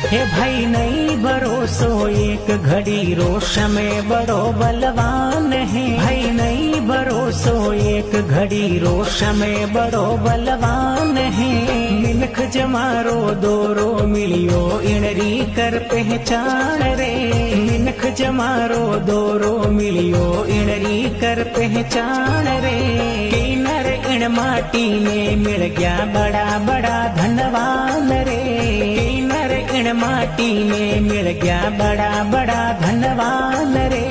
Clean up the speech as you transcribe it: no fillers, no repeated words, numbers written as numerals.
हे भाई नहीं भरोसो एक घड़ी रोश में बड़ो बलवान है। भाई नहीं भरोसो एक घड़ी रोश में बड़ो बलवान है। मिनख जमारो दोरो मिलियो इणरी कर पहचान रे। मिनख जमारो दोरो मिलियो इणरी कर पहचान रे। किनर इण माटी में मिल गया बड़ा बड़ा धनवान रे। किनर इण माटी में मिल गया बड़ा बड़ा धनवान रे।